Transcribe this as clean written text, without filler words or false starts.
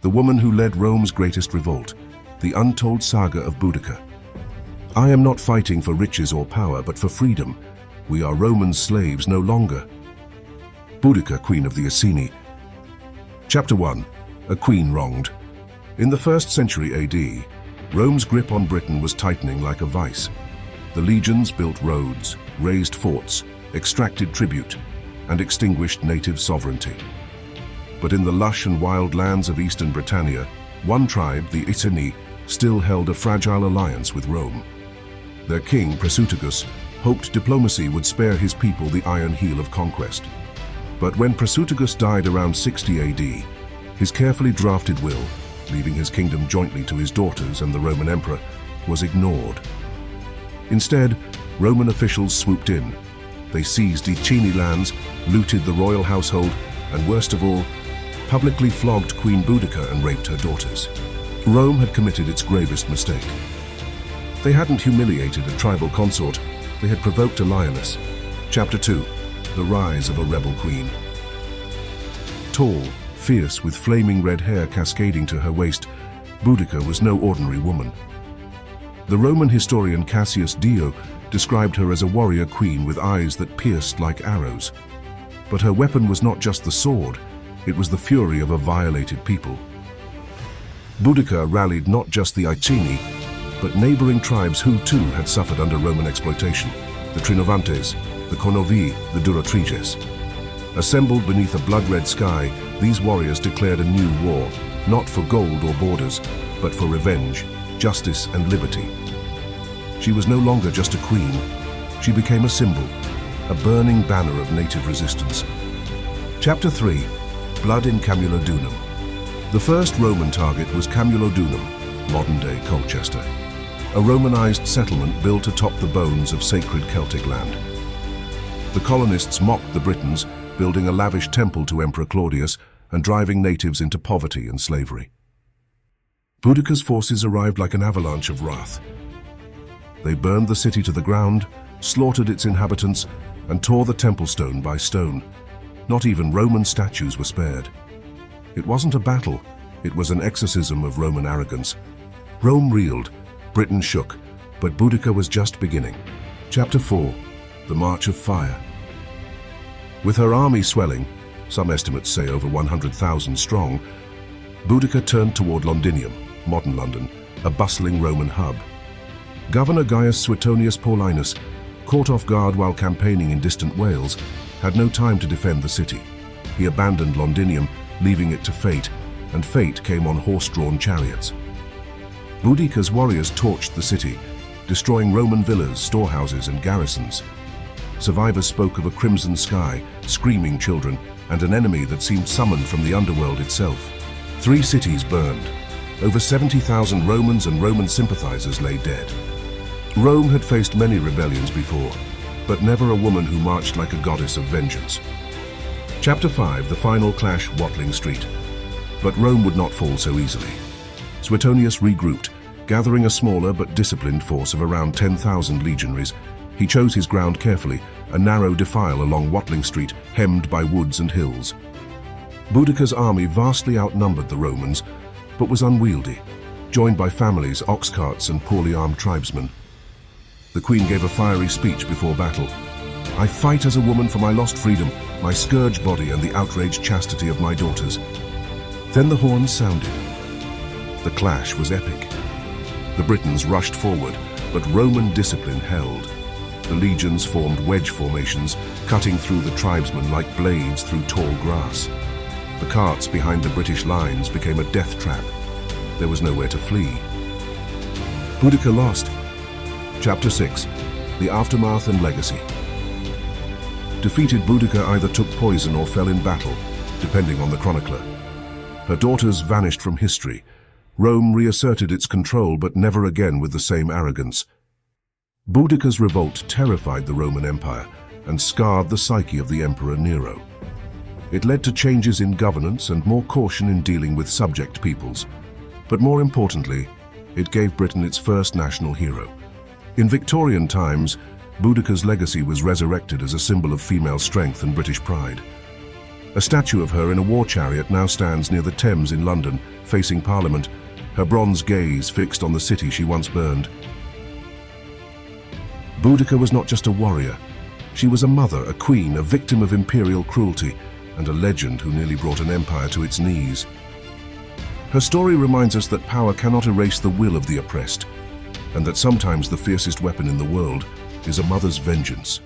the woman who led Rome's greatest revolt, the Untold Saga of Boudica. I am not fighting for riches or power, but for freedom. We are Roman slaves no longer. Boudica, Queen of the Iceni. Chapter 1. A Queen Wronged. In the 1st century AD, Rome's grip on Britain was tightening like a vice. The legions built roads, raised forts, extracted tribute, and extinguished native sovereignty. But in the lush and wild lands of eastern Britannia, one tribe, the Iceni, still held a fragile alliance with Rome. Their king, Prasutagus, hoped diplomacy would spare his people the iron heel of conquest. But when Prasutagus died around 60 AD, his carefully drafted will, leaving his kingdom jointly to his daughters and the Roman emperor, was ignored. Instead, Roman officials swooped in. They seized Iceni lands, looted the royal household, and worst of all, publicly flogged Queen Boudica and raped her daughters. Rome had committed its gravest mistake. They hadn't humiliated a tribal consort, they had provoked a lioness. Chapter 2. The Rise of a Rebel Queen. Tall, fierce, with flaming red hair cascading to her waist, Boudica was no ordinary woman. The Roman historian Cassius Dio described her as a warrior queen with eyes that pierced like arrows. But her weapon was not just the sword, it was the fury of a violated people. Boudica rallied not just the Iceni, but neighboring tribes who too had suffered under Roman exploitation: the Trinovantes, the Cornovi, the Durotriges. Assembled beneath a blood-red sky, these warriors declared a new war, not for gold or borders, but for revenge, justice and liberty. She was no longer just a queen, she became a symbol, a burning banner of native resistance. Chapter 3. Blood in Camulodunum. The first Roman target was Camulodunum, modern-day Colchester, a Romanized settlement built atop the bones of sacred Celtic land. The colonists mocked the Britons, building a lavish temple to Emperor Claudius and driving natives into poverty and slavery. Boudica's forces arrived like an avalanche of wrath. They burned the city to the ground, slaughtered its inhabitants, and tore the temple stone by stone. Not even Roman statues were spared. It wasn't a battle, it was an exorcism of Roman arrogance. Rome reeled, Britain shook, but Boudica was just beginning. Chapter 4. The March of Fire. With her army swelling, some estimates say over 100,000 strong, Boudica turned toward Londinium, modern London, a bustling Roman hub. Governor Gaius Suetonius Paulinus, caught off guard while campaigning in distant Wales, had no time to defend the city. He abandoned Londinium, leaving it to fate, and fate came on horse-drawn chariots. Boudica's warriors torched the city, destroying Roman villas, storehouses, and garrisons. Survivors spoke of a crimson sky, screaming children, and an enemy that seemed summoned from the underworld itself. 3 cities burned. Over 70,000 Romans and Roman sympathizers lay dead. Rome had faced many rebellions before, but never a woman who marched like a goddess of vengeance. Chapter 5. The Final Clash, Watling Street. But Rome would not fall so easily. Suetonius regrouped, gathering a smaller but disciplined force of around 10,000 legionaries. He chose his ground carefully, a narrow defile along Watling Street, hemmed by woods and hills. Boudica's army vastly outnumbered the Romans, but was unwieldy, joined by families, ox carts, and poorly armed tribesmen. The queen gave a fiery speech before battle. "I fight as a woman for my lost freedom, my scourged body, and the outraged chastity of my daughters." Then the horns sounded. The clash was epic. The Britons rushed forward, but Roman discipline held. The legions formed wedge formations, cutting through the tribesmen like blades through tall grass. The carts behind the British lines became a death trap. There was nowhere to flee. Boudica lost. Chapter 6. The Aftermath and Legacy. Defeated Boudica either took poison or fell in battle, depending on the chronicler. Her daughters vanished from history. Rome reasserted its control, but never again with the same arrogance. Boudica's revolt terrified the Roman Empire and scarred the psyche of the Emperor Nero. It led to changes in governance and more caution in dealing with subject peoples. But more importantly, it gave Britain its first national hero. In Victorian times, Boudica's legacy was resurrected as a symbol of female strength and British pride. A statue of her in a war chariot now stands near the Thames in London, facing Parliament, her bronze gaze fixed on the city she once burned. Boudica was not just a warrior. She was a mother, a queen, a victim of imperial cruelty, and a legend who nearly brought an empire to its knees. Her story reminds us that power cannot erase the will of the oppressed, and that sometimes the fiercest weapon in the world is a mother's vengeance.